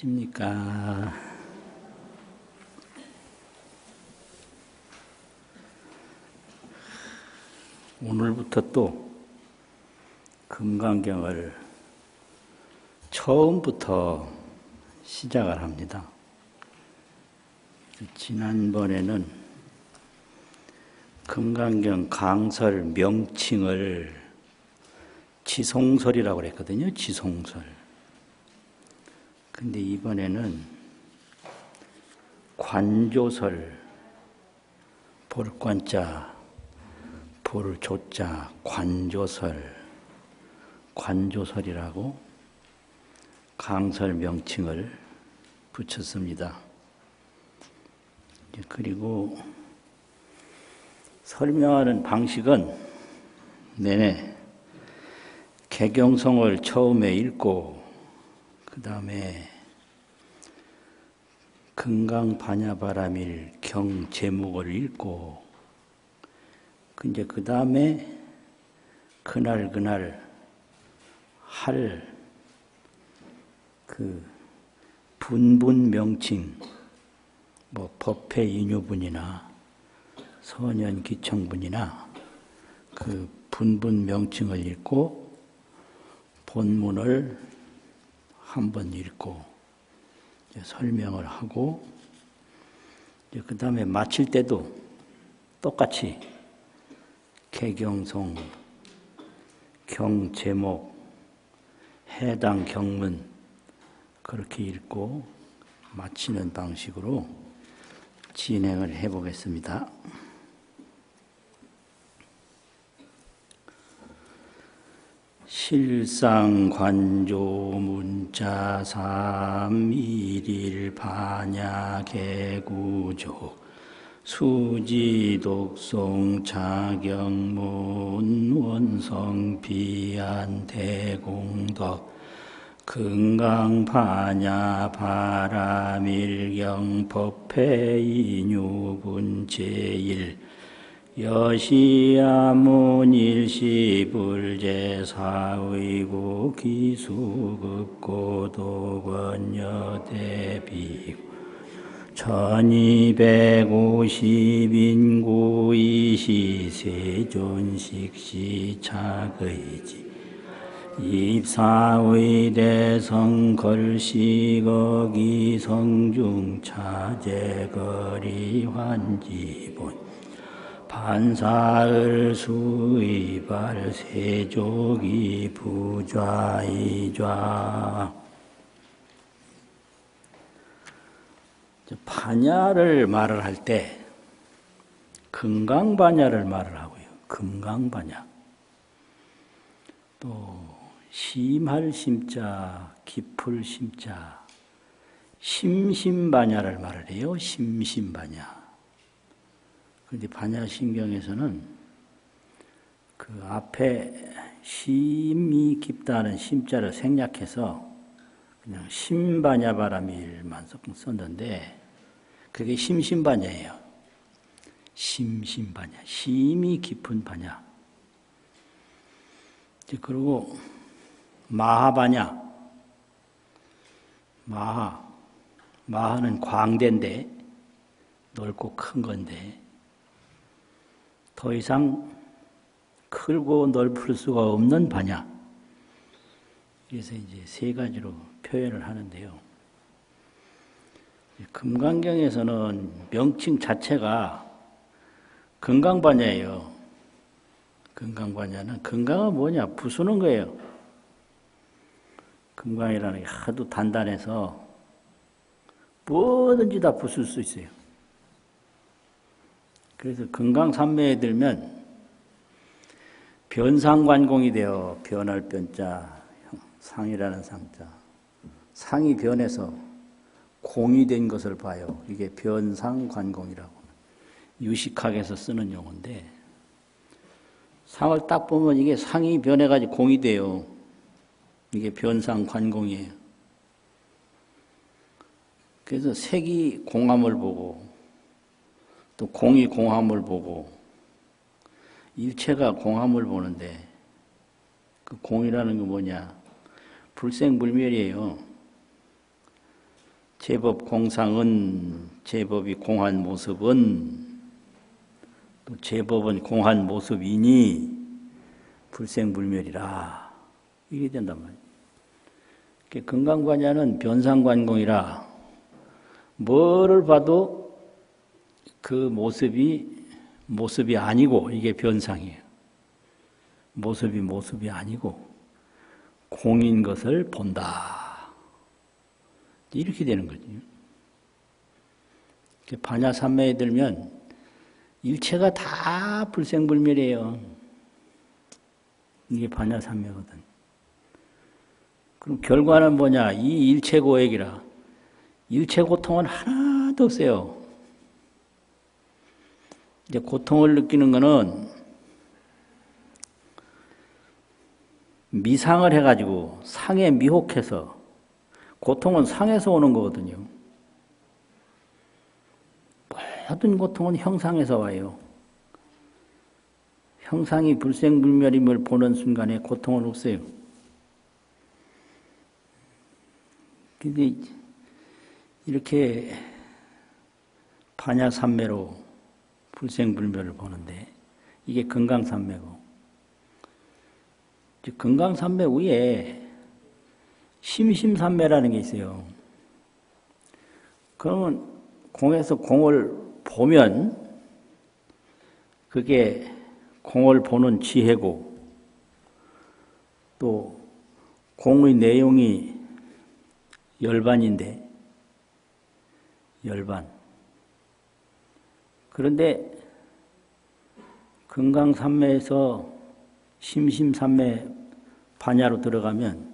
안녕하십니까. 오늘부터 또 금강경을 처음부터 시작을 합니다. 지난번에는 금강경 강설 명칭을 지송설이라고 그랬거든요. 지송설. 근데 이번에는 관조설, 볼관자, 볼조자, 관조설이라고 강설 명칭을 붙였습니다. 그리고 설명하는 방식은 내내 개경성을 처음에 읽고 그 다음에 금강반야바라밀 경 제목을 읽고 이제 그 다음에 그날 할 그 분분 명칭, 뭐 법회 인유분이나 선연 기청분이나 그 분분 명칭을 읽고 본문을 한번 읽고 설명을 하고 그 다음에 마칠 때도 똑같이 개경송, 경제목, 해당 경문 그렇게 읽고 마치는 방식으로 진행을 해보겠습니다. 실상관조 문자삼 일일 반야개구조 수지독송 차경문 원성비안 대공덕 금강반야 바라밀경 법회인유분 제1 여시아문일시불제사의고 기수급고도권여대비고 1250인구 이시세존식시 차거이지 입사의 대성걸시거기 성중차제거리 환지본 반사을 수의발 세족이 부좌이좌. 반야를 말을 할 때 금강반야를 말을 하고요. 금강반야. 또 심할 심자, 깊을 심자, 심심반야를 말을 해요. 심심반야. 그런데 반야심경에서는 그 앞에 심이 깊다는 심자를 생략해서 그냥 심반야바라밀만 썼는데 그게 심심반야예요. 심심반야, 심이 깊은 반야. 그리고 마하반야, 마하는 광대인데 넓고 큰 건데 더 이상 크고 넓을 수가 없는 반야. 그래서 이제 세 가지로 표현을 하는데요. 금강경에서는 명칭 자체가 금강반야예요. 금강반야는 금강은 뭐냐? 부수는 거예요. 금강이라는 게 하도 단단해서 뭐든지 다 부술 수 있어요. 그래서 금강산매에 들면 변상관공이 되어 변할 변자, 상이라는 상자. 상이 변해서 공이 된 것을 봐요. 이게 변상관공이라고. 유식학에서 쓰는 용어인데 상을 딱 보면 이게 상이 변해가지고 공이 돼요. 이게 변상관공이에요. 그래서 색이 공함을 보고 또 공이 공함을 보고 일체가 공함을 보는데 그 공이라는 게 뭐냐? 불생불멸이에요. 제법 공상은 제법이 공한 모습은 또 제법은 공한 모습이니 불생불멸이라 이게 된단 말이에요. 금강관야는 변상관공이라 뭐를 봐도 그 모습이 아니고 이게 변상이에요. 모습이 아니고 공인 것을 본다. 이렇게 되는 거죠. 반야삼매에 들면 일체가 다 불생불멸이에요. 이게 반야삼매거든. 그럼 결과는 뭐냐? 이 일체고액이라. 일체고통은 하나도 없어요. 이제 고통을 느끼는 거는 미상을 해가지고 상에 미혹해서 고통은 상에서 오는 거거든요. 모든 고통은 형상에서 와요. 형상이 불생불멸임을 보는 순간에 고통은 없어요. 근데 이렇게 반야삼매로 불생불멸을 보는데 이게 금강삼매고 금강삼매 위에 심심삼매라는 게 있어요. 그러면 공에서 공을 보면 그게 공을 보는 지혜고 또 공의 내용이 열반인데 열반. 그런데 금강삼매에서 심심삼매 반야로 들어가면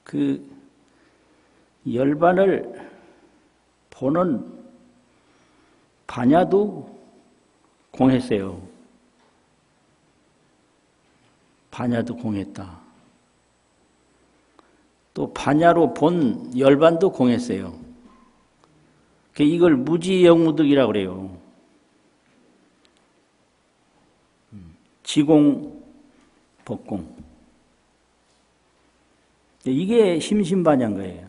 그 열반을 보는 반야도 공했어요. 반야도 공했다. 또 반야로 본 열반도 공했어요. 이걸 무지영무득이라고 그래요. 지공, 법공. 이게 심심반야인 거예요.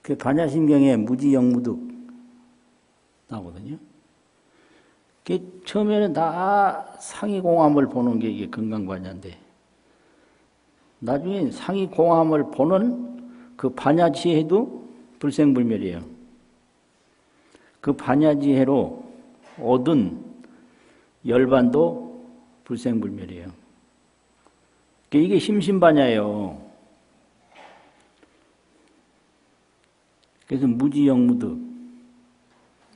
그 반야심경에 무지영무득 나오거든요. 처음에는 다 상이공함을 보는 게 이게 금강반야인데 나중에 상이공함을 보는 그 반야지혜도 불생불멸이에요. 그 반야지혜로 얻은 열반도 불생불멸이에요. 이게 심심반야예요. 그래서 무지영무득.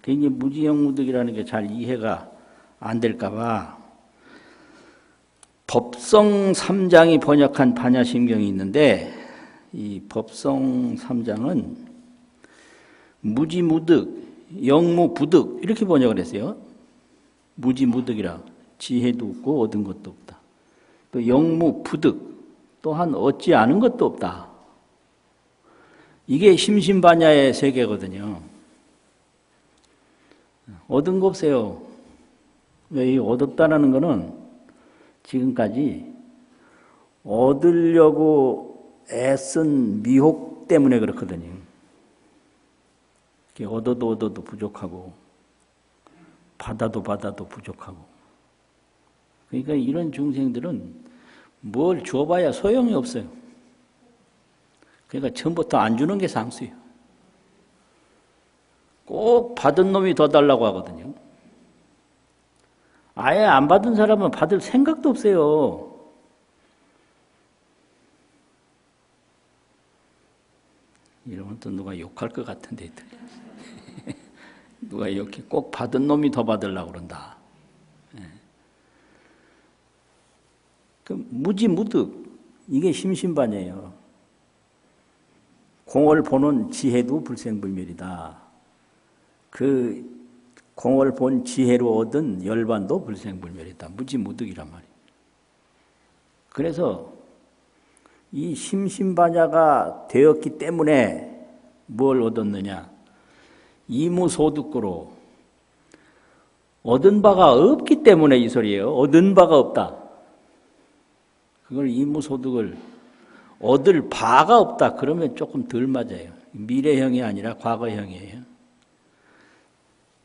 이게 무지영무득이라는 게 잘 이해가 안 될까봐 법성 3장이 번역한 반야심경이 있는데 이 법성 3장은 무지무득, 영무부득 이렇게 번역을 했어요. 무지무득이라 지혜도 없고 얻은 것도 없다. 또 영무부득 또한 얻지 않은 것도 없다. 이게 심심반야의 세계거든요. 얻은 거 없어요. 이 얻었다는 거는 지금까지 얻으려고 애쓴 미혹 때문에 그렇거든요. 얻어도 부족하고 받아도 부족하고. 그러니까 이런 중생들은 뭘 줘봐야 소용이 없어요. 그러니까 처음부터 안 주는 게 상수예요. 꼭 받은 놈이 더 달라고 하거든요. 아예 안 받은 사람은 받을 생각도 없어요. 이러면 또 누가 욕할 것 같은데 누가 이렇게 꼭 받은 놈이 더 받으려고 그런다. 그 무지무득 이게 심심반야예요. 공을 보는 지혜도 불생불멸이다. 그 공을 본 지혜로 얻은 열반도 불생불멸이다. 무지무득이란 말이에요. 그래서 이 심심반야가 되었기 때문에 뭘 얻었느냐? 이무소득고로 얻은 바가 없기 때문에 이 소리예요. 얻은 바가 없다. 그걸 이무소득을 얻을 바가 없다. 그러면 조금 덜 맞아요. 미래형이 아니라 과거형이에요.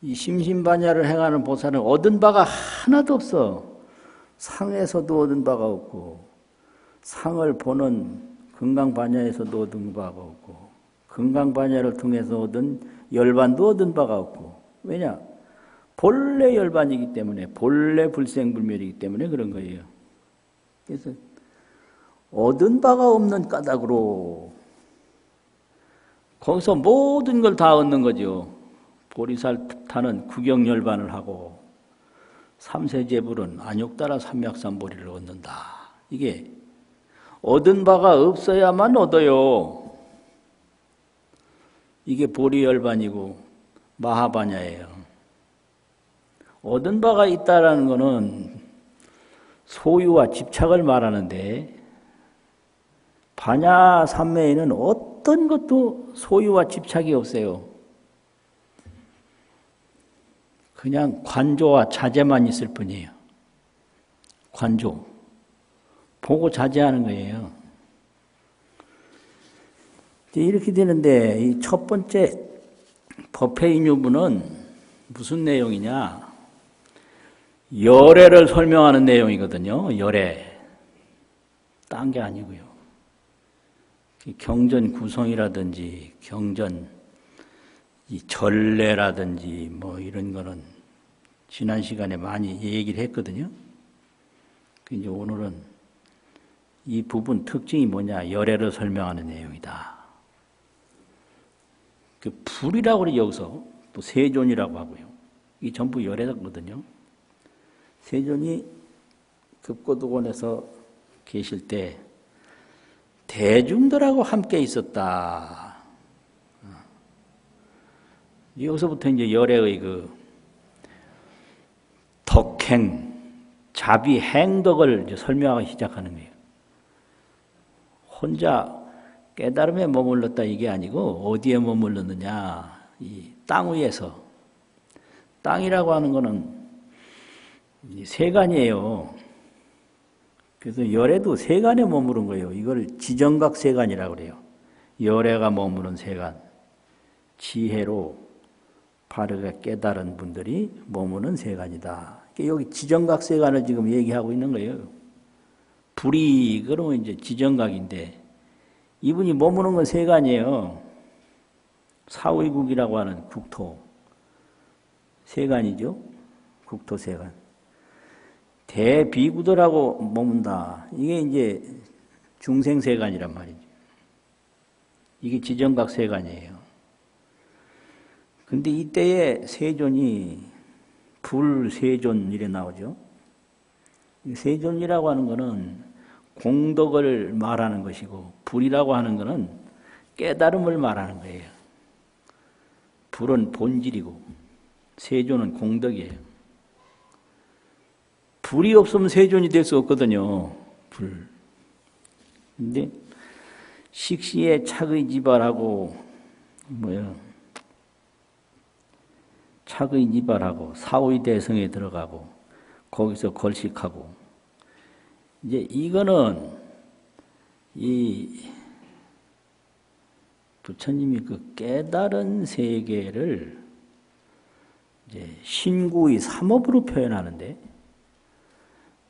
이 심신반야를 행하는 보살은 얻은 바가 하나도 없어. 상에서도 얻은 바가 없고, 상을 보는 금강반야에서도 얻은 바가 없고, 금강반야를 통해서 얻은 열반도 얻은 바가 없고. 왜냐? 본래 열반이기 때문에, 본래 불생불멸이기 때문에 그런 거예요. 그래서 얻은 바가 없는 까닭으로 거기서 모든 걸 다 얻는 거죠. 보리살타는 구경열반을 하고 삼세제불은 안욕따라 삼약삼보리를 얻는다. 이게 얻은 바가 없어야만 얻어요. 이게 보리열반이고 마하반야예요. 얻은 바가 있다라는 것은 소유와 집착을 말하는데 반야 삼매에는 어떤 것도 소유와 집착이 없어요. 그냥 관조와 자제만 있을 뿐이에요. 관조. 보고 자제하는 거예요. 이렇게 되는데 이 첫 번째 법회인유부는 무슨 내용이냐? 열애를 설명하는 내용이거든요. 열애. 딴 게 아니고요. 경전 구성이라든지 경전 이 전례라든지 뭐 이런 거는 지난 시간에 많이 얘기를 했거든요. 이제 오늘은 이 부분 특징이 뭐냐? 열애를 설명하는 내용이다. 그 불이라고 그래 여기서 또 세존이라고 하고요. 이 전부 열애거든요. 세존이 급고도원에서 계실 때 대중들하고 함께 있었다. 여기서부터 이제 열애의 그 덕행, 자비, 행덕을 이제 설명하기 시작하는 거예요. 혼자 깨달음에 머물렀다 이게 아니고 어디에 머물렀느냐? 이 땅 위에서. 땅이라고 하는 거는 세간이에요. 그래서 열애도 세간에 머무른 거예요. 이걸 지정각 세간이라고 그래요. 열애가 머무른 세간. 지혜로 바르게 깨달은 분들이 머무는 세간이다. 여기 지정각 세간을 지금 얘기하고 있는 거예요. 불이 그러면 이제 지정각인데 이분이 머무는 건 세간이에요. 사의국이라고 하는 국토 세간이죠. 국토 세간. 대비구도라고 머문다. 이게 이제 중생세간이란 말이죠. 이게 지정각 세간이에요. 근데 이때에 세존이 불세존 이래 나오죠. 세존이라고 하는 것은 공덕을 말하는 것이고 불이라고 하는 것은 깨달음을 말하는 거예요. 불은 본질이고 세존은 공덕이에요. 불이 없으면 세존이 될 수 없거든요. 불. 근데 식시에 착의지발하고 착의지발하고 사의대성에 들어가고 거기서 걸식하고 이제 이거는 이 부처님이 그 깨달은 세계를 이제 신구의 삼업으로 표현하는데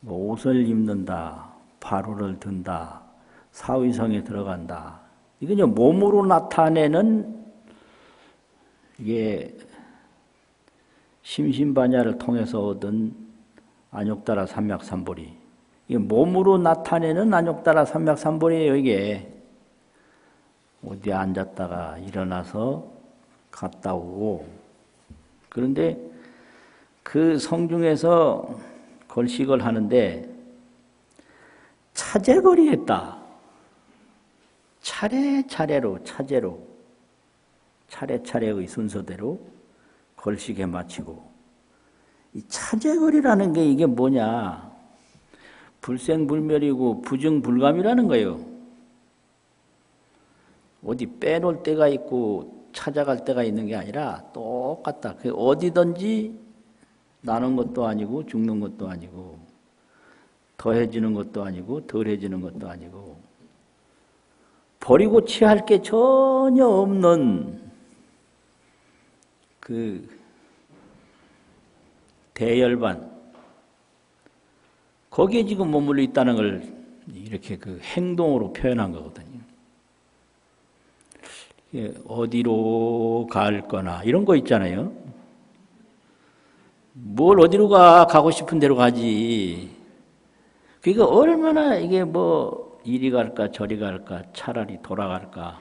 뭐 옷을 입는다, 바로를 든다, 사의성에 들어간다. 이건 몸으로 나타내는 이게 심신반야를 통해서 얻은 안욕따라 삼약삼보리. 이게 몸으로 나타내는 안욕따라 삼약삼보리예요. 이게 어디 앉았다가 일어나서 갔다 오고. 그런데 그 성중에서 걸식을 하는데 차제거리 했다. 차례차례로 차례차례의 순서대로 걸식에 마치고 이 차제거리라는 게 이게 뭐냐? 불생불멸이고 부증불감이라는 거예요. 어디 빼놓을 때가 있고 찾아갈 때가 있는 게 아니라 똑같다. 그 어디든지 나는 것도 아니고 죽는 것도 아니고 더해지는 것도 아니고 덜해지는 것도 아니고 버리고 취할 게 전혀 없는 그 대열반, 거기에 지금 머물러 있다는 걸 이렇게 그 행동으로 표현한 거거든요. 어디로 갈 거나 이런 거 있잖아요. 뭘 어디로 가고 싶은 대로 가지. 그러니까 얼마나 이게 뭐 이리 갈까 저리 갈까 차라리 돌아갈까.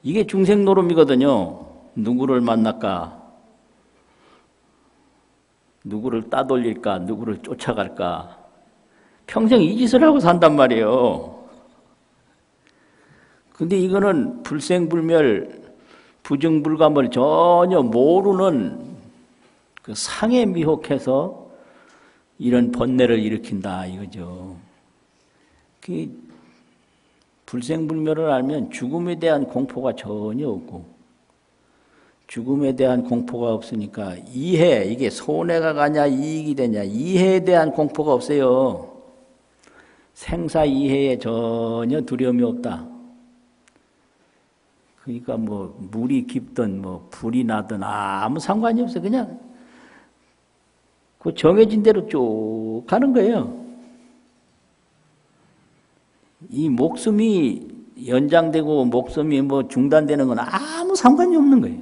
이게 중생노름이거든요. 누구를 만날까, 누구를 따돌릴까, 누구를 쫓아갈까. 평생 이 짓을 하고 산단 말이에요. 근데 이거는 불생불멸, 부증불감을 전혀 모르는 그 상에 미혹해서 이런 번뇌를 일으킨다 이거죠. 그 불생불멸을 알면 죽음에 대한 공포가 전혀 없고, 죽음에 대한 공포가 없으니까 이해, 이게 손해가 가냐 이익이 되냐 이해에 대한 공포가 없어요. 생사 이해에 전혀 두려움이 없다. 그러니까 뭐 물이 깊든 뭐 불이 나든 아무 상관이 없어요. 그냥 그 정해진 대로 쭉 가는 거예요. 이 목숨이 연장되고 목숨이 뭐 중단되는 건 아무 상관이 없는 거예요.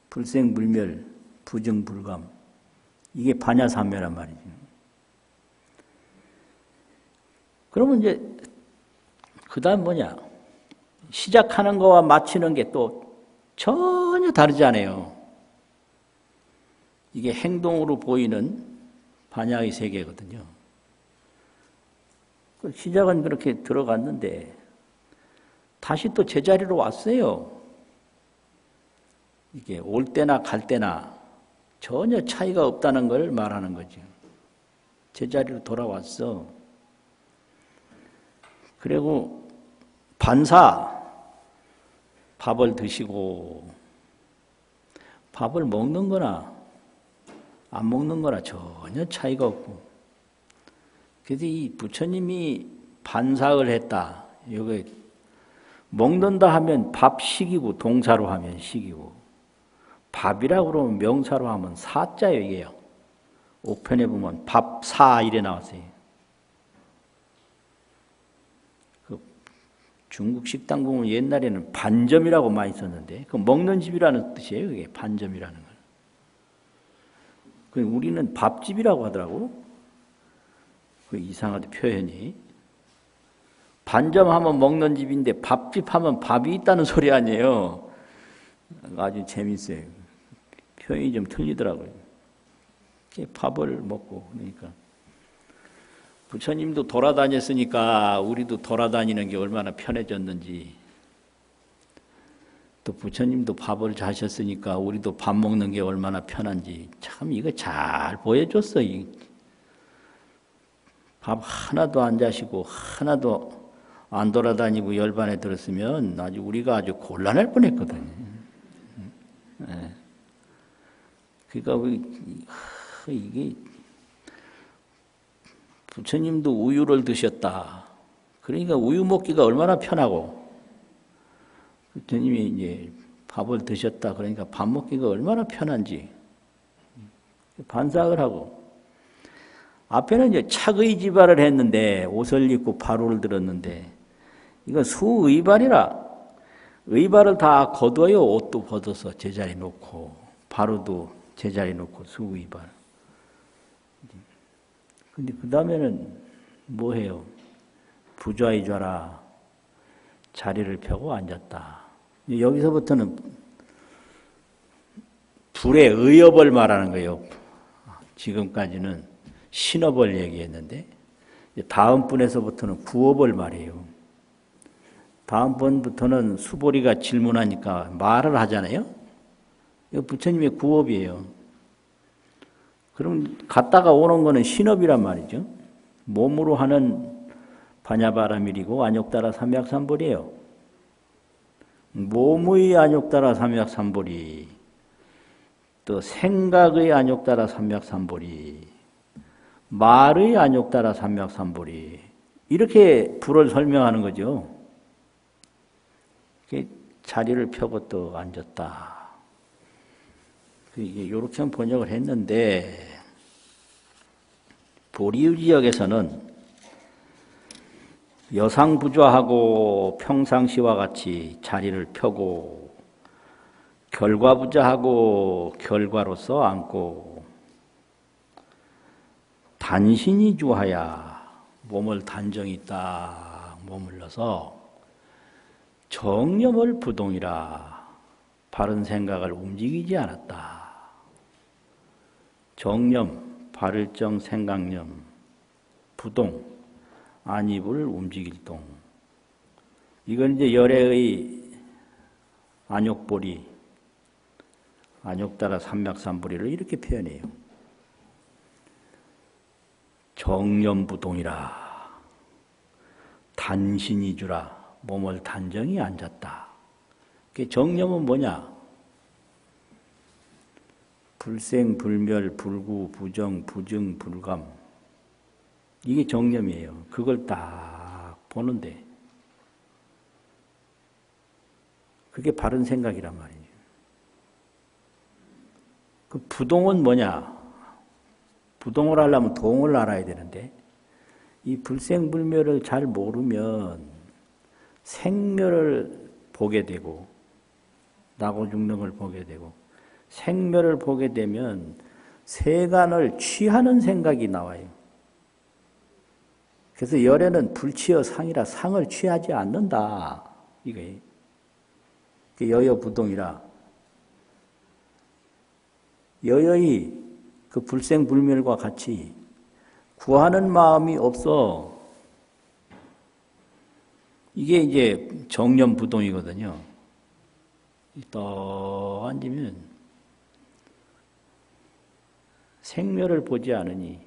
불생불멸, 부증불감. 이게 반야삼매란 말이죠. 그러면 이제 그 다음 뭐냐? 시작하는 거와 마치는 게 또 전혀 다르지 않아요. 이게 행동으로 보이는 반야의 세계거든요. 시작은 그렇게 들어갔는데 다시 또 제자리로 왔어요. 이게 올 때나 갈 때나 전혀 차이가 없다는 걸 말하는 거죠. 제자리로 돌아왔어. 그리고 반사, 밥을 드시고 밥을 먹는 거나 안 먹는 거나 전혀 차이가 없고, 그래서 이 부처님이 반사를 했다. 여기 먹는다 하면 밥식이고 동사로 하면 식이고, 밥이라고 그러면 명사로 하면 사자예요, 이게요. 옥편에 보면 밥사 이래 나왔어요. 그 중국 식당 보면 옛날에는 반점이라고 많이 썼는데, 그 먹는 집이라는 뜻이에요, 그게 반점이라는 걸. 그 우리는 밥집이라고 하더라고. 그 이상하다 표현이. 반점하면 먹는 집인데 밥집 하면 밥이 있다는 소리 아니에요. 아주 재밌어요. 표현이 좀 틀리더라고요. 밥을 먹고 그러니까 부처님도 돌아다녔으니까 우리도 돌아다니는 게 얼마나 편해졌는지, 또 부처님도 밥을 자셨으니까 우리도 밥 먹는 게 얼마나 편한지 참 이거 잘 보여줬어. 밥 하나도 안 자시고 하나도 안 돌아다니고 열반에 들었으면 아주 우리가 아주 곤란할 뻔했거든요. 네. 그러니까 이게 부처님도 우유를 드셨다. 그러니까 우유 먹기가 얼마나 편하고, 부처님이 이제 밥을 드셨다. 그러니까 밥 먹기가 얼마나 편한지 반삭을 하고, 앞에는 이제 착의지발을 했는데 옷을 입고 바로를 들었는데 이건 수의발이라 의발을 다 거둬요. 옷도 벗어서 제자리 놓고 바로도 제자리 놓고 수의발. 근데 그 다음에는 뭐 해요? 부좌이좌라 자리를 펴고 앉았다. 여기서부터는 불의 의업을 말하는 거예요. 지금까지는 신업을 얘기했는데 다음 분에서부터는 구업을 말해요. 다음 번부터는 수보리가 질문하니까 말을 하잖아요. 이거 부처님의 구업이에요. 그럼 갔다가 오는 거는 신업이란 말이죠. 몸으로 하는 반야바라밀이고 안욕따라 삼약삼보리예요. 몸의 안욕따라 삼약삼보리, 또 생각의 안욕따라 삼약삼보리, 말의 안욕따라 삼약삼보리, 이렇게 불을 설명하는 거죠. 자리를 펴고 또 앉았다. 이게 이렇게 번역을 했는데 보리유 지역에서는 여상부좌하고 평상시와 같이 자리를 펴고 결과부좌하고 결과로서 앉고 단신이 주하야 몸을 단정히 딱 머물러서 정념을 부동이라 바른 생각을 움직이지 않았다. 정념, 발을정 생각념, 부동, 안입을 움직일 동. 이건 이제 열애의 안욕보리, 안욕따라 삼맥삼보리를 이렇게 표현해요. 정념부동이라 단신이 주라 몸을 단정히 앉았다. 정념은 뭐냐? 불생, 불멸, 불구, 부정, 부증, 불감. 이게 정념이에요. 그걸 딱 보는데 그게 바른 생각이란 말이에요. 그 부동은 뭐냐? 부동을 하려면 동을 알아야 되는데 이 불생불멸을 잘 모르면 생멸을 보게 되고 나고 죽는 걸 보게 되고 생멸을 보게 되면 세간을 취하는 생각이 나와요. 그래서 열애는 불취여 상이라 상을 취하지 않는다. 이거예요. 여여부동이라 여여의 그 불생불멸과 같이 구하는 마음이 없어. 이게 이제 정념부동이거든요. 또 앉으면 생멸을 보지 않으니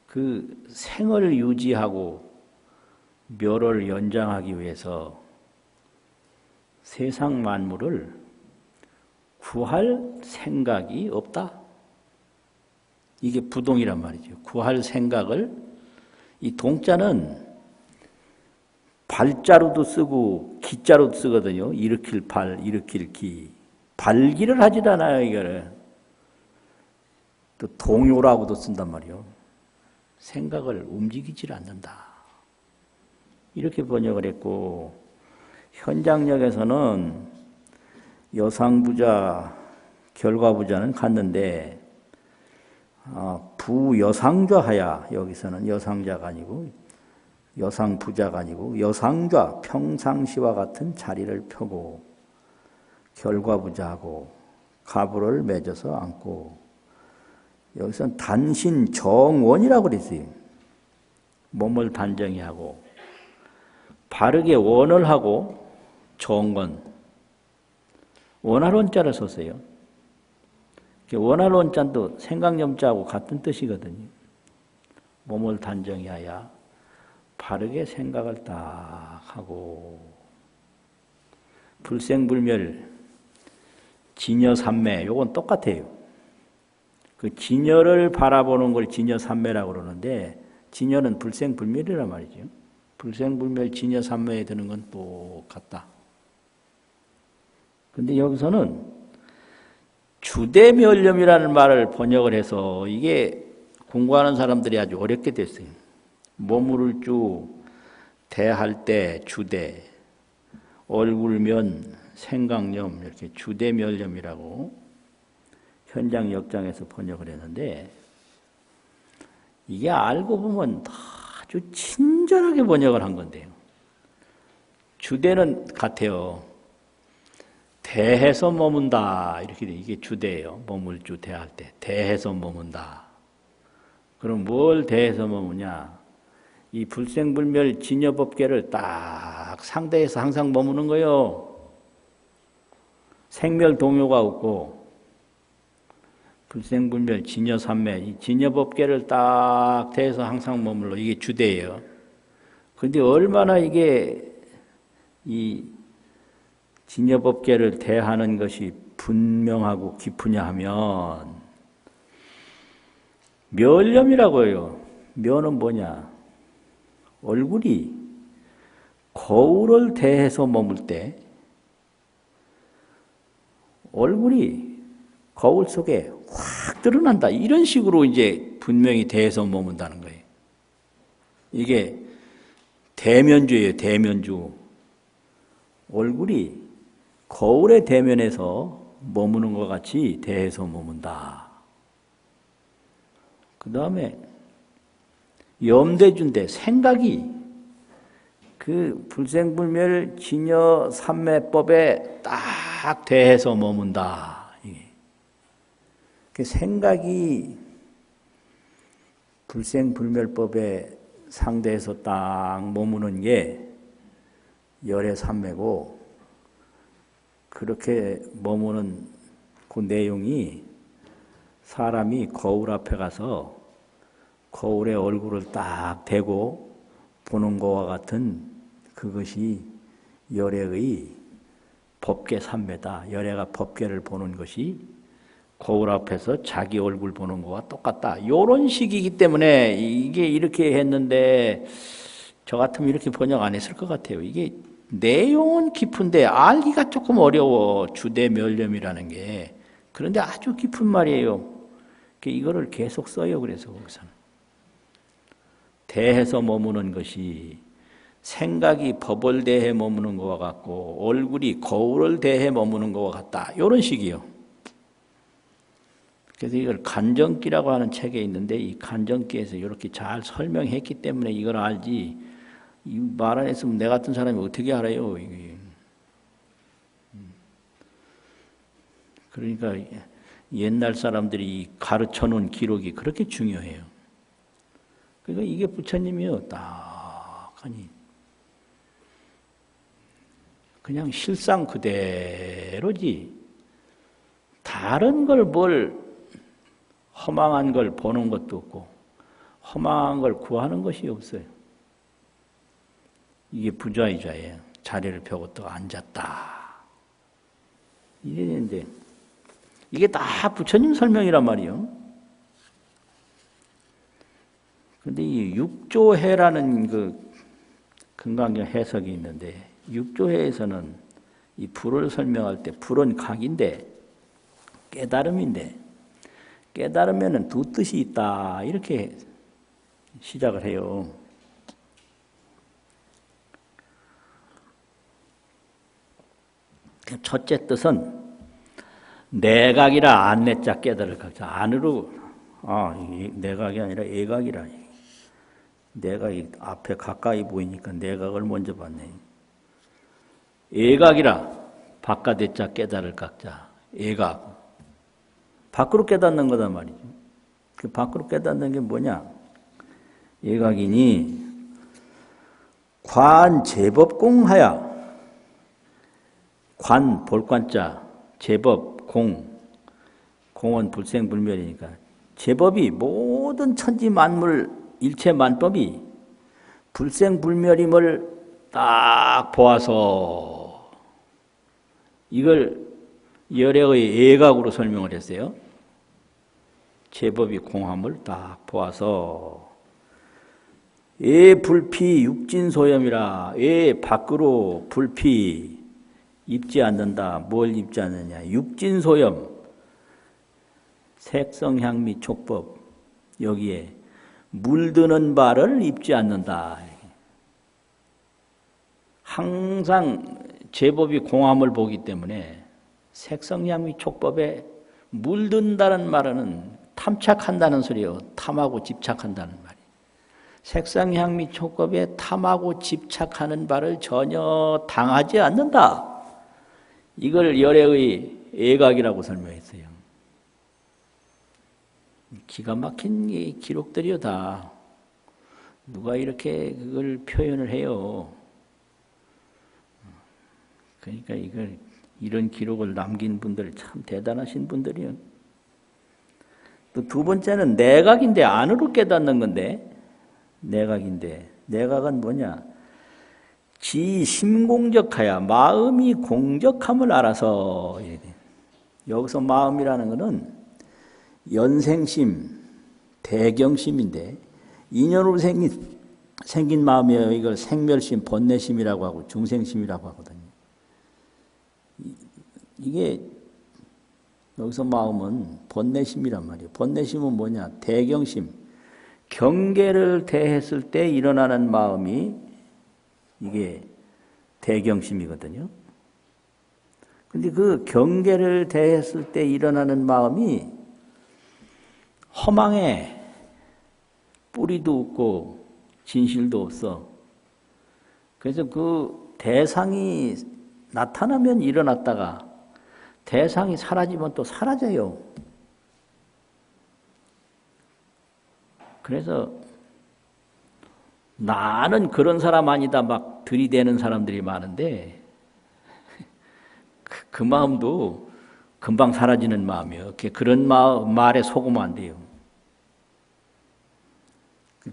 그 생을 유지하고 멸을 연장하기 위해서 세상 만물을 구할 생각이 없다. 이게 부동이란 말이죠. 구할 생각을, 이 동자는 발자로도 쓰고 기자로도 쓰거든요. 일으킬 발, 일으킬 기. 발기를 하질 않아요, 이거를. 또 동요라고도 쓴단 말이에요. 생각을 움직이질 않는다. 이렇게 번역을 했고, 현장역에서는 여상부자, 결과부자는 갔는데 부여상좌하야 여기서는 여상자가 아니고 여상부자가 아니고 여상좌 평상시와 같은 자리를 펴고 결과부자하고 가부를 맺어서 앉고 여기서는 단신 정원이라고 그랬어요. 몸을 단정히 하고 바르게 원을 하고 정원 원할 원자를 썼어요. 원할 원자도 생각념자하고 같은 뜻이거든요. 몸을 단정히 하야 바르게 생각을 딱 하고 불생불멸 진여삼매 요건 똑같아요. 그 진여를 바라보는 걸 진여삼매라고 그러는데 진여는 불생불멸이란 말이죠. 불생불멸 진여삼매에 드는 건 똑같다. 근데 여기서는 주대멸념이라는 말을 번역을 해서 이게 공부하는 사람들이 아주 어렵게 됐어요. 머무를 주, 대할 때 주대, 얼굴면 생각념 이렇게 주대멸념이라고 현장 역장에서 번역을 했는데 이게 알고 보면 아주 친절하게 번역을 한 건데요. 주대는 같아요. 대해서 머문다 이렇게 돼. 이게 주대예요. 머물주 대할 때 대해서 머문다. 그럼 뭘 대해서 머무냐? 이 불생불멸 진여법계를 딱 상대해서 항상 머무는 거예요. 생멸 동요가 없고 불생불멸 진여삼매 이 진여법계를 딱 대해서 항상 머물러. 이게 주대예요. 그런데 얼마나 이게 이 진여법계를 대하는 것이 분명하고 깊으냐 하면 멸념이라고 해요. 묘는 뭐냐? 얼굴이 거울을 대해서 머물 때 얼굴이 거울 속에 확 드러난다. 이런 식으로 이제 분명히 대해서 머문다는 거예요. 이게 대면주예요. 대면주. 얼굴이 거울의 대면에서 머무는 것 같이 대해서 머문다. 그 다음에 염대주인데 생각이 그 불생불멸 진여 삼매법에 딱 대해서 머문다. 그 생각이 불생불멸법에 상대해서 딱 머무는 게 열의 삼매고, 그렇게 머무는 그 내용이 사람이 거울 앞에 가서 거울에 얼굴을 딱 대고 보는 것과 같은 그것이 열애의 법계 삼매다. 열애가 법계를 보는 것이 거울 앞에서 자기 얼굴 보는 것과 똑같다. 이런 식이기 때문에 이게 이렇게 했는데 저 같으면 이렇게 번역 안 했을 것 같아요. 이게 내용은 깊은데 알기가 조금 어려워. 주대멸념이라는 게. 그런데 아주 깊은 말이에요. 이거를 계속 써요. 그래서 거기서는. 대해서 머무는 것이 생각이 법을 대해 머무는 것과 같고 얼굴이 거울을 대해 머무는 것과 같다. 이런 식이요. 그래서 이걸 간정기라고 하는 책에 있는데 이 간정기에서 이렇게 잘 설명했기 때문에 이걸 알지, 이 말 안 했으면 내 같은 사람이 어떻게 알아요? 이게. 그러니까 옛날 사람들이 가르쳐 놓은 기록이 그렇게 중요해요. 그러니까 이게 부처님이요. 딱하니 그냥 실상 그대로지 다른 걸 뭘 허망한 걸 보는 것도 없고 허망한 걸 구하는 것이 없어요. 이게 부자이자예요. 자리를 펴고 또 앉았다. 이랬는데 이게 다 부처님 설명이란 말이에요. 그런데 이 육조해라는 그 금강경 해석이 있는데 육조해에서는 이 불을 설명할 때 불은 각인데 깨달음인데 깨달으면은 두 뜻이 있다 이렇게 시작을 해요. 첫째 뜻은 내각이라 안내자 깨달을 각자 안으로 내각이 아니라 애각이라. 내각이 앞에 가까이 보이니까 내각을 먼저 봤네. 애각이라 바깥의 자 깨달을 각자. 애각 밖으로 깨닫는 거단 말이죠. 그 밖으로 깨닫는 게 뭐냐? 애각이니 관 제법공하야. 관 볼관자 제법 공은 불생불멸이니까 제법이 모든 천지 만물 일체 만법이 불생불멸임을 딱 보아서 이걸 열애의 애각으로 설명을 했어요. 제법이 공함을 딱 보아서 불피 육진소염이라. 밖으로 불피 입지 않는다. 뭘 입지 않느냐? 육진소염 색성향미 촉법 여기에 물드는 바를 입지 않는다. 항상 제법이 공함을 보기 때문에 색성향미 촉법에 물든다는 말은 탐착한다는 소리예요. 탐하고 집착한다는 말이에요. 색성향미 촉법에 탐하고 집착하는 바를 전혀 당하지 않는다. 이걸 열애의 애각이라고 설명했어요. 기가 막힌 기록들이요 다. 누가 이렇게 그걸 표현을 해요. 그러니까 이런 기록을 남긴 분들 참 대단하신 분들이요. 또 두 번째는 내각인데 안으로 깨닫는 건데 내각인데 내각은 뭐냐? 지 심공적하야 마음이 공적함을 알아서. 여기서 마음이라는 것은 연생심, 대경심인데 인연으로 생긴 마음이에요. 이걸 생멸심, 번뇌심이라고 하고 중생심이라고 하거든요. 이게 여기서 마음은 번뇌심이란 말이에요. 번뇌심은 뭐냐? 대경심. 경계를 대했을 때 일어나는 마음이 이게 대경심이거든요. 근데 그 경계를 대했을 때 일어나는 마음이 허망해. 뿌리도 없고 진실도 없어. 그래서 그 대상이 나타나면 일어났다가 대상이 사라지면 또 사라져요. 그래서 나는 그런 사람 아니다 막 들이대는 사람들이 많은데 그 마음도 금방 사라지는 마음이에요. 그런 말에 속으면 안 돼요.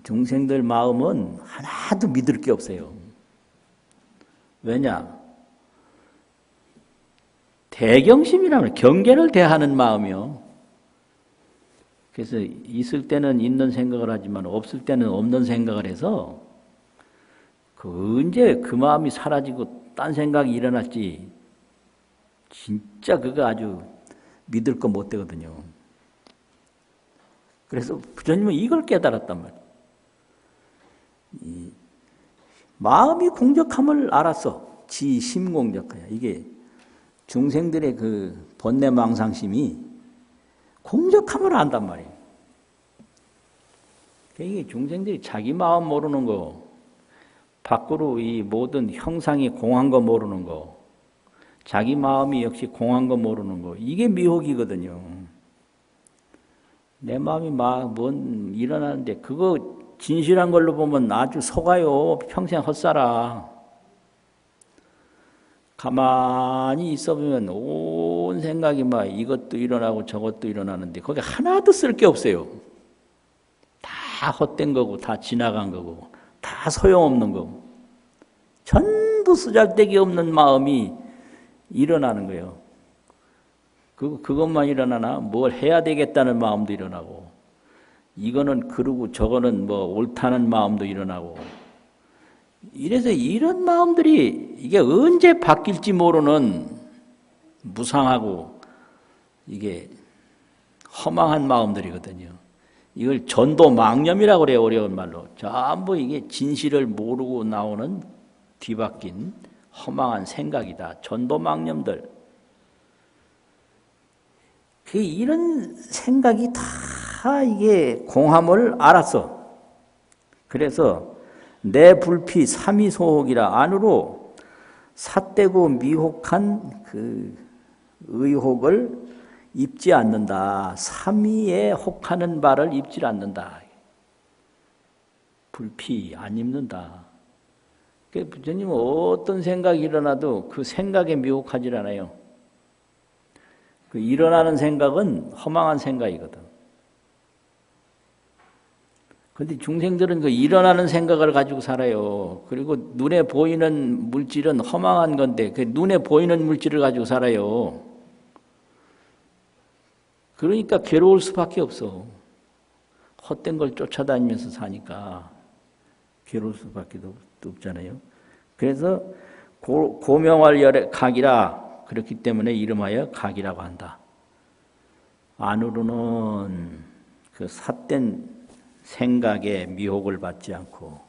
중생들 마음은 하나도 믿을 게 없어요. 왜냐? 대경심이라면 경계를 대하는 마음이요. 그래서 있을 때는 있는 생각을 하지만 없을 때는 없는 생각을 해서 언제 그 마음이 사라지고 딴 생각이 일어날지 진짜 그거 아주 믿을 거 못 되거든요. 그래서 부처님은 이걸 깨달았단 말이에요. 마음이 공적함을 알았어. 지심공적하야. 이게 중생들의 그 번뇌망상심이 공적함을 안단 말이에요. 이게 중생들이 자기 마음 모르는 거, 밖으로 이 모든 형상이 공한 거 모르는 거, 자기 마음이 역시 공한 거 모르는 거, 이게 미혹이거든요. 내 마음이 뭔 일어나는데 그거 진실한 걸로 보면 아주 속아요. 평생 헛살아. 가만히 있어보면 온 생각이 막 이것도 일어나고 저것도 일어나는데 거기 하나도 쓸 게 없어요. 다 헛된 거고 다 지나간 거고 다 소용없는 거고 전부 쓰잘데기 없는 마음이 일어나는 거예요. 그것만 일어나나 뭘 해야 되겠다는 마음도 일어나고 이거는 그러고 저거는 뭐 옳다는 마음도 일어나고 이래서 이런 마음들이 이게 언제 바뀔지 모르는 무상하고 이게 허망한 마음들이거든요. 이걸 전도망념이라고 그래요. 어려운 말로. 전부 이게 진실을 모르고 나오는 뒤바뀐 허망한 생각이다. 전도망념들. 이런 생각이 다 이게 공함을 알았어. 그래서 내 불피 삼위소혹이라 안으로 삿되고 미혹한 그 의혹을 입지 않는다. 삼위에 혹하는 바를 입지 않는다. 불피 안 입는다. 부처님은 어떤 생각이 일어나도 그 생각에 미혹하지 않아요. 그 일어나는 생각은 허망한 생각이거든. 그런데 중생들은 그 일어나는 생각을 가지고 살아요. 그리고 눈에 보이는 물질은 허망한 건데 그 눈에 보이는 물질을 가지고 살아요. 그러니까 괴로울 수밖에 없어. 헛된 걸 쫓아다니면서 사니까 괴로울 수밖에 없잖아요. 그래서 고명할 각이라 그렇기 때문에 이름하여 각이라고 한다. 안으로는 그 삿된 생각에 미혹을 받지 않고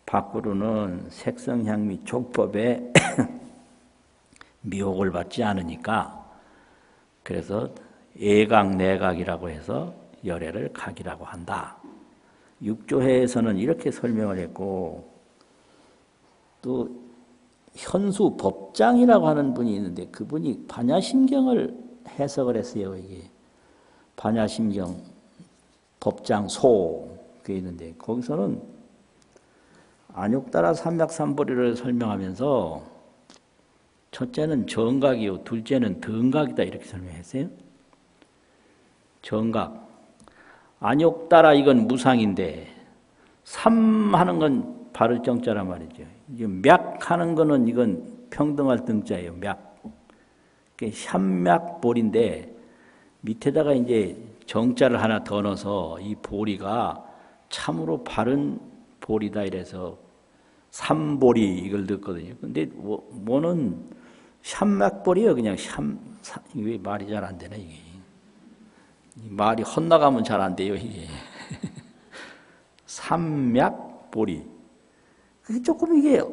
밖으로는 색성향미 족법에 미혹을 받지 않으니까 그래서 애각 내각이라고 해서 열애를 각이라고 한다. 육조회에서는 이렇게 설명을 했고 또 현수 법장이라고 하는 분이 있는데 그분이 반야심경을 해석을 했어요. 이게 반야심경 법장소 그게 있는데 거기서는 안욕따라 삼맥삼보리를 설명하면서 첫째는 정각이요 둘째는 등각이다 이렇게 설명했어요. 정각 안욕따라 이건 무상인데 삼하는 건 바를 정자란 말이죠. 이제 맥하는 거는 이건 평등할 등자예요. 맥. 샴맥볼인데 밑에다가 이제 정자를 하나 더 넣어서 이 보리가 참으로 바른 보리다 이래서 삼보리 이걸 넣거든요. 근데 뭐는 샴맥보리요. 그냥 이게 말이 잘 안 되네 이게. 말이 헛나가면 잘 안 돼요 이게. 삼맥보리. 그게 조금 이게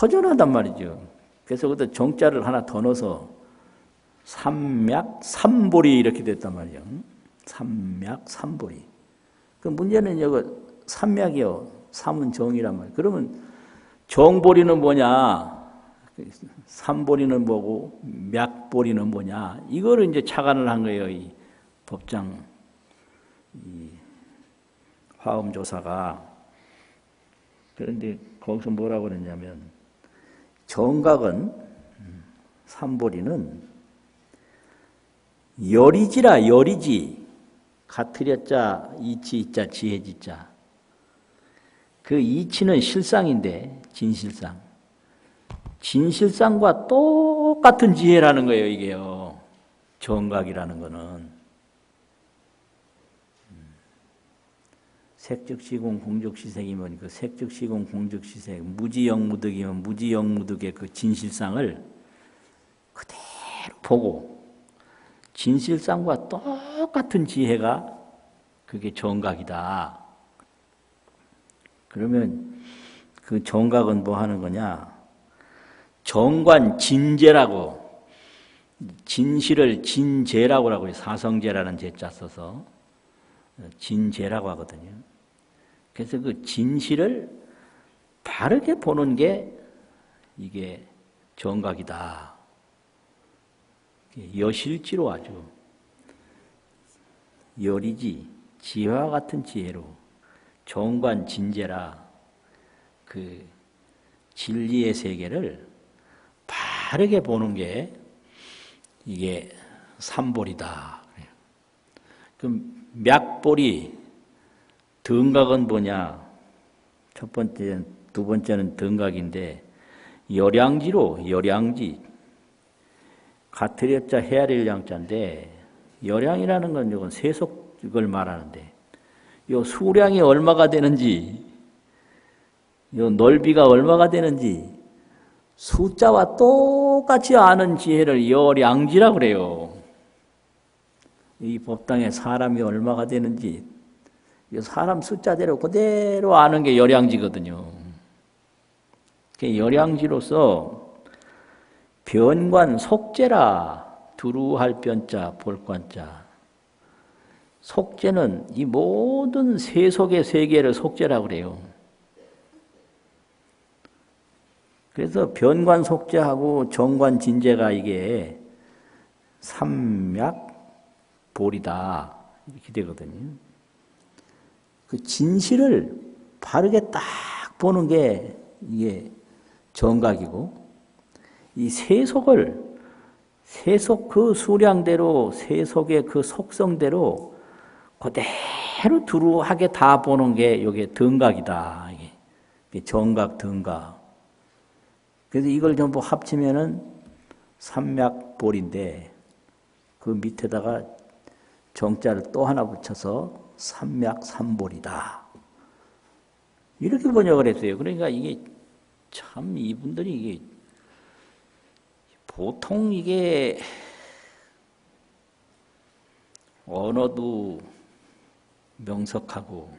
허전하단 말이죠. 그래서 그것도 정자를 하나 더 넣어서 삼보리 이렇게 됐단 말이에요. 삼보리. 그 문제는 여기 삼맥이요. 삼은 정이란 말이에요. 그러면 정보리는 뭐냐? 삼보리는 뭐고 맥보리는 뭐냐? 이거를 이제 착안을 한 거예요. 이 법장 이 화엄조사가. 그런데 거기서 뭐라고 그랬냐면 정각은 삼보리는 열이지라 열이지 가트렸자 이치이자 지혜지자 그 이치는 실상인데 진실상과 똑같은 지혜라는 거예요 이게요. 정각이라는 거는 색즉시공 공즉시색이면 그 색즉시공 공즉시색 무지영무득이면 무지영무득의 그 진실상을 그대로 보고 진실상과 똑같은 지혜가 그게 정각이다. 그러면 그 정각은 뭐 하는 거냐? 정관 진재라고 진실을 진재라고 하고 사성재라는 재자 써서 진재라고 하거든요. 그래서 그 진실을 바르게 보는 게 이게 정각이다. 여실지로 아주 열이지 지혜와 같은 지혜로 정관 진재라 그 진리의 세계를 바르게 보는 게 이게 삼보리다. 그럼 맥보리 등각은 뭐냐? 첫 번째, 두 번째는 등각인데 열양지 가트렸자 헤아릴 양자인데 열양이라는 건 이건 세속을 말하는데 요 수량이 얼마가 되는지 요 넓이가 얼마가 되는지 숫자와 똑같이 아는 지혜를 열양지라고 그래요. 이 법당에 사람이 얼마가 되는지 사람 숫자대로 그대로 아는 게 열양지거든요. 열양지로서 변관 속재라 두루할 변자 볼관자 속재는 이 모든 세속의 세계를 속재라고 그래요. 그래서 변관 속재하고 정관 진재가 이게 삼맥보리다 이렇게 되거든요. 그 진실을 바르게 딱 보는 게 이게 정각이고 이 세속 그 수량대로 세속의 그 속성대로 그대로 두루하게 다 보는 게 이게 등각이다. 이게 정각, 등각. 그래서 이걸 전부 합치면은 삼맥보리인데 그 밑에다가 정자를 또 하나 붙여서 삼맥삼보리다. 이렇게 번역을 했어요. 그러니까 이게 참 이분들이 이게 보통 이게 언어도 명석하고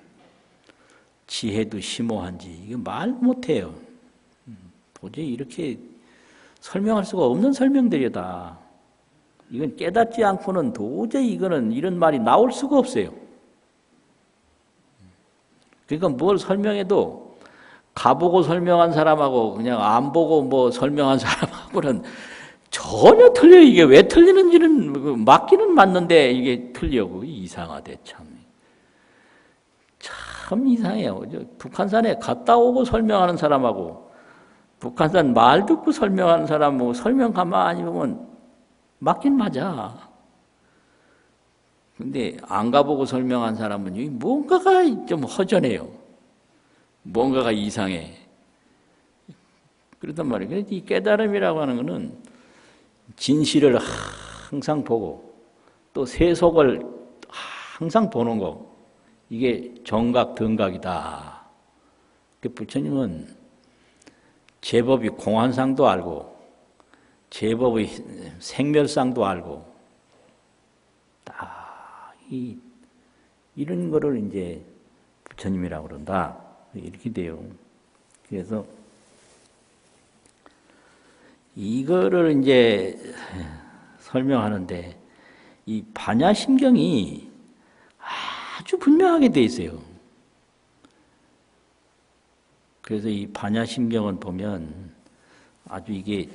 지혜도 심오한지 이게 말 못해요. 도저히 이렇게 설명할 수가 없는 설명들이다. 이건 깨닫지 않고는 도저히 이거는 이런 말이 나올 수가 없어요. 그러니까 뭘 설명해도 가보고 설명한 사람하고 그냥 안 보고 뭐 설명한 사람하고는 전혀 틀려요. 이게 왜 틀리는지는 맞기는 맞는데 이게 틀려고 이상하대 참. 참 이상해요. 북한산에 갔다 오고 설명하는 사람하고 북한산 말 듣고 설명하는 사람하고 설명 가만히 보면 맞긴 맞아. 근데 안 가보고 설명한 사람은 뭔가가 좀 허전해요. 뭔가가 이상해. 그렇단 말이에요. 그래서 이 깨달음이라고 하는 것은 진실을 항상 보고 또 세속을 항상 보는 거. 이게 정각, 등각이다. 부처님은 제법이 공안상도 알고 제법의 생멸상도 알고 딱 이런 거를 이제 부처님이라고 그런다. 이렇게 돼요. 그래서 이거를 이제 설명하는데 이 반야심경이 아주 분명하게 돼 있어요. 그래서 이 반야심경은 보면 아주 이게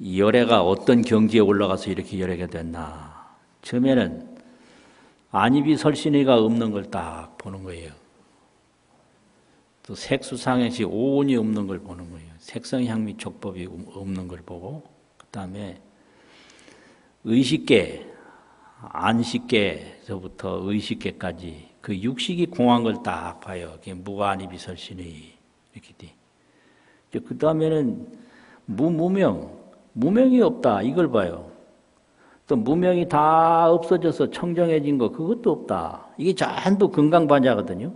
열애가 어떤 경지에 올라가서 이렇게 열애가 됐나. 처음에는 안입이 설신의가 없는 걸 딱 보는 거예요. 또 색수상행시 오온이 없는 걸 보는 거예요. 색성향미 촉법이 없는 걸 보고 그 다음에 의식계, 안식계에서부터 의식계까지 그 육식이 공한 걸 딱 봐요. 그게 무안입이 설신의 이렇게 돼. 그 다음에는 무명이 없다 이걸 봐요. 또 무명이 다 없어져서 청정해진 거 그것도 없다. 이게 전부 건강반야거든요.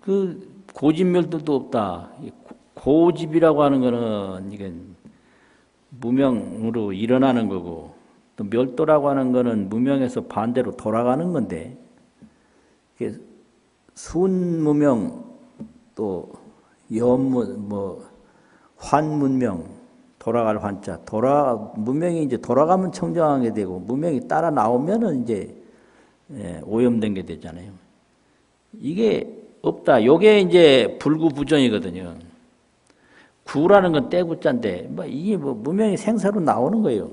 그 고집멸들도 없다. 고집이라고 하는 거는 이건 무명으로 일어나는 거고 또 멸도라고 하는 거는 무명에서 반대로 돌아가는 건데 순무명 또 환문명 돌아갈 환자 무명이 이제 돌아가면 청정하게 되고 무명이 따라 나오면은 이제 오염된 게 되잖아요. 이게 없다. 요게 이제 불구부정이거든요. 구라는 건 떼구자인데 이게 무명이 생사로 나오는 거예요.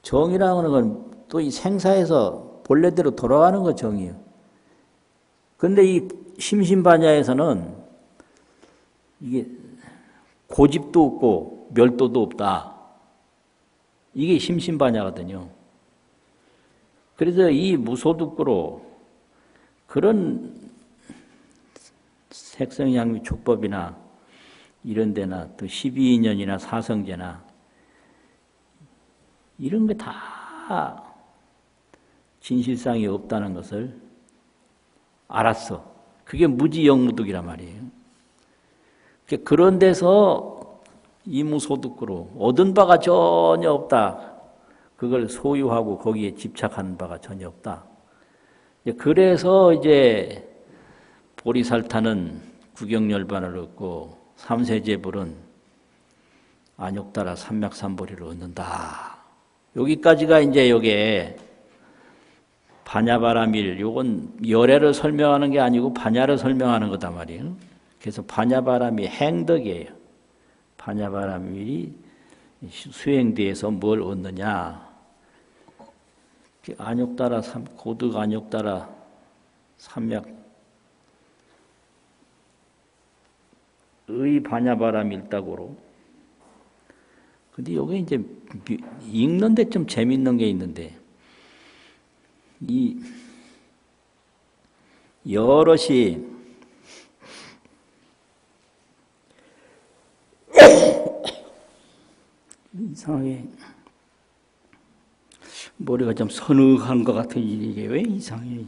정이라고 하는 건 또 이 생사에서 본래대로 돌아가는 거 정이에요. 근데 이 심신반야에서는 이게 고집도 없고 멸도도 없다. 이게 심신반야거든요. 그래서 이 무소득구로 그런 색성향미 촉법이나 이런 데나 또 12인연이나 사성제나 이런 게 다 진실상이 없다는 것을 알았어. 그게 무지영무득이란 말이에요. 그런 데서 이무소득구로 얻은 바가 전혀 없다. 그걸 소유하고 거기에 집착하는 바가 전혀 없다. 그래서 이제 보리살타는 구경열반을 얻고 삼세제불은 안욕따라 삼맥삼보리를 얻는다. 여기까지가 이제 요게 반야바라밀, 요건 열애를 설명하는 게 아니고 반야를 설명하는 거단 말이에요. 그래서 반야바라밀 행덕이에요. 반야바라밀이 수행대에서 뭘 얻느냐. 안욕따라 고득 안욕따라 삼맥 의 반야바라밀다고로. 근데 요게 이제 읽는데 좀 재밌는 게 있는데 이 여럿이 이상하게 머리가 좀 서늘한 것 같은 이게 왜 이상해?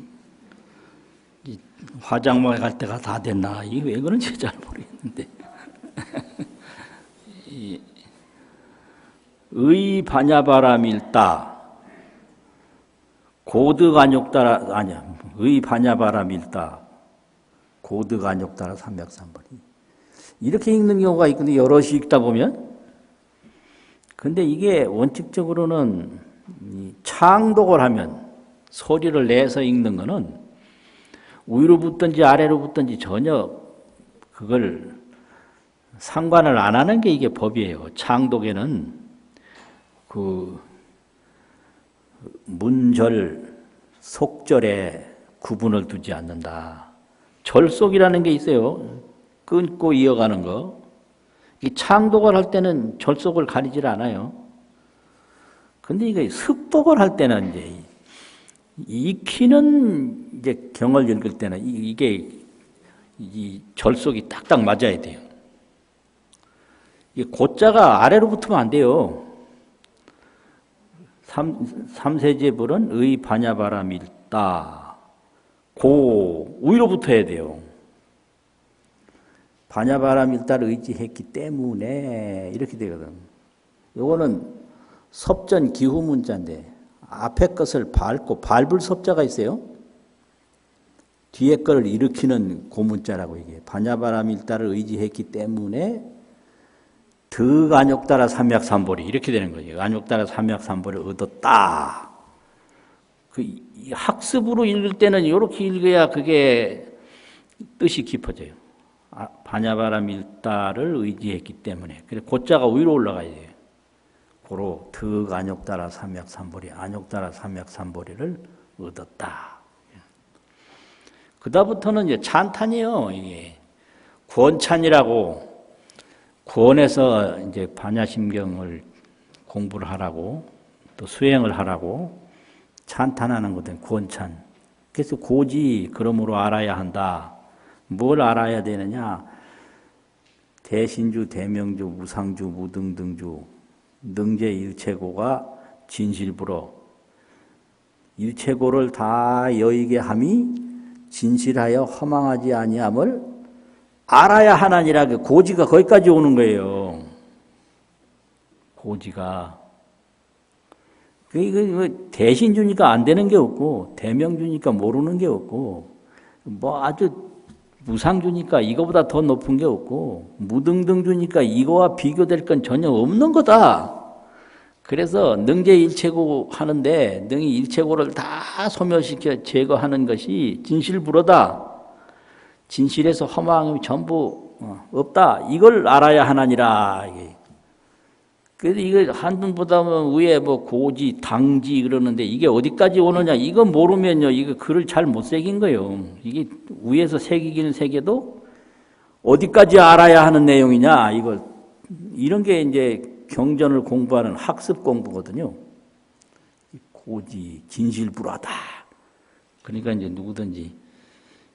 화장실 갈 때가 다 됐나? 이게 왜 그런지 잘 모르겠는데. 의 반야바라밀다 고득안욕따라 아니야. 의 반야바라밀다 고득안욕따라 삼맥삼보리 이렇게 읽는 경우가 있거든요. 여럿이 읽다 보면. 근데 이게 원칙적으로는 창독을 하면 소리를 내서 읽는 거는 위로 붙든지 아래로 붙든지 전혀 그걸 상관을 안 하는 게 이게 법이에요. 창독에는 그 문절, 속절에 구분을 두지 않는다. 절속이라는 게 있어요. 끊고 이어가는 거. 이 창독을 할 때는 절속을 가리질 않아요. 근데 이게 습독을 할 때는 이제 익히는 이제 경을 읽을 때는 이게 이 절속이 딱딱 맞아야 돼요. 이 고자가 아래로 붙으면 안 돼요. 삼세제불은 의 반야바람 일다. 고 위로부터 해야 돼요. 반야바람 일다를 의지했기 때문에 이렇게 되거든. 요거는 섭전 기후 문자인데 앞에 것을 밟고 밟을 섭자가 있어요. 뒤에 거를 일으키는 고문자라고 이게 반야바람 일다를 의지했기 때문에 득 안욕따라 삼약삼보리 이렇게 되는 거죠. 안욕따라 삼약삼보리를 얻었다. 그 학습으로 읽을 때는 이렇게 읽어야 그게 뜻이 깊어져요. 반야바람 일다를 의지했기 때문에. 그래서 고자가 위로 올라가야 돼요. 고로 득 안욕따라 삼약삼보리, 안욕따라 삼약삼보리를 얻었다. 그다음부터는 이제 찬탄이에요. 이게 권찬이라고. 권에서 이제 반야심경을 공부를 하라고 또 수행을 하라고 찬탄하는 거든 권찬. 그래서 고지 그러므로 알아야 한다. 뭘 알아야 되느냐? 대신주, 대명주, 무상주, 무등등주, 능제 일체고가 진실불어. 일체고를 다 여의게 함이 진실하여 허망하지 아니함을 알아야 하나니라. 고지가 거기까지 오는 거예요. 고지가. 대신 주니까 안 되는 게 없고, 대명 주니까 모르는 게 없고, 뭐 아주 무상 주니까 이거보다 더 높은 게 없고, 무등등 주니까 이거와 비교될 건 전혀 없는 거다. 그래서 능제일체고 하는데, 능이 일체고를 다 소멸시켜 제거하는 것이 진실불어다. 진실에서 허망함이 전부 없다. 이걸 알아야 하나니라. 그래서 이거 한문보다 위에 뭐 고지, 당지 그러는데 이게 어디까지 오느냐? 이거 모르면요, 이거 글을 잘 못 새긴 거예요. 이게 위에서 새기기는 새겨도 어디까지 알아야 하는 내용이냐? 이걸 이런 게 이제 경전을 공부하는 학습 공부거든요. 고지, 진실불하다. 그러니까 이제 누구든지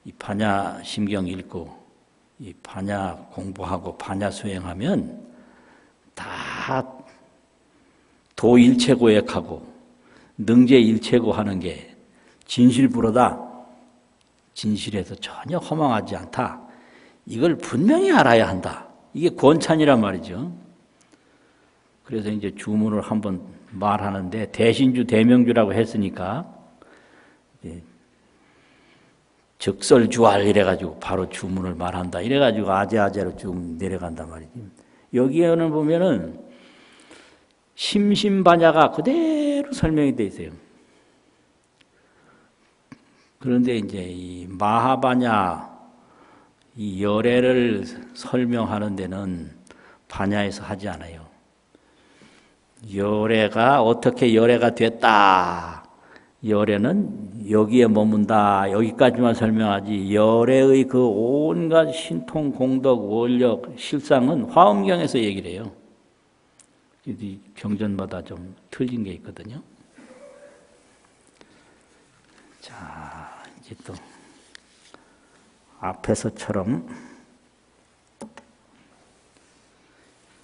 이 반야 심경 읽고 이 반야 공부하고 반야 수행하면 다 도일체고액하고 능제일체고 하는 게 진실불어다. 진실에서 전혀 허망하지 않다. 이걸 분명히 알아야 한다. 이게 권찬이란 말이죠. 그래서 이제 주문을 한번 말하는데 대신주 대명주라고 했으니까 적설주알 이래가지고 바로 주문을 말한다. 이래가지고 아재아재로 쭉 내려간단 말이지. 여기에는 보면은 심심반야가 그대로 설명이 되어 있어요. 그런데 이제 이 마하반야, 이 열애를 설명하는 데는 반야에서 하지 않아요. 열애가 어떻게 열애가 됐다. 열애는 여기에 머문다. 여기까지만 설명하지. 열애의 그 온갖 신통, 공덕, 원력, 실상은 화엄경에서 얘기를 해요. 경전마다 좀 틀린 게 있거든요. 자, 이제 또 앞에서처럼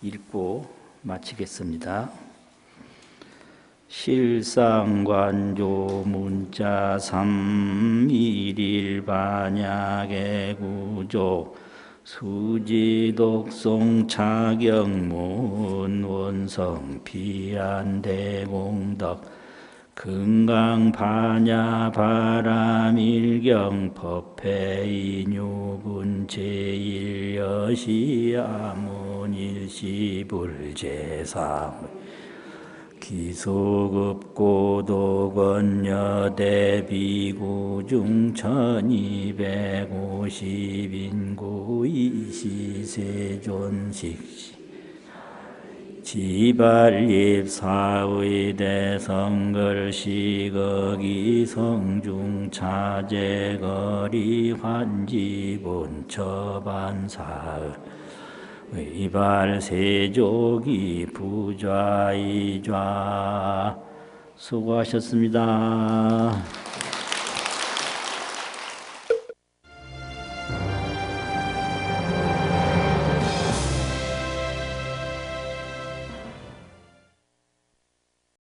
읽고 마치겠습니다. 실상관조 문자 삼일일 반야계 구조 수지독송 차경문 원성 비안대공덕 금강반야 바람일경 법회인유분 제1여시아문일시불제상 기소급고도건여대 비구중 1250인구 이시세존식 지발입 사의대 성걸시거기 성중 차제거리 환지본 처반사의 의발 세족이 부좌이좌 수고하셨습니다.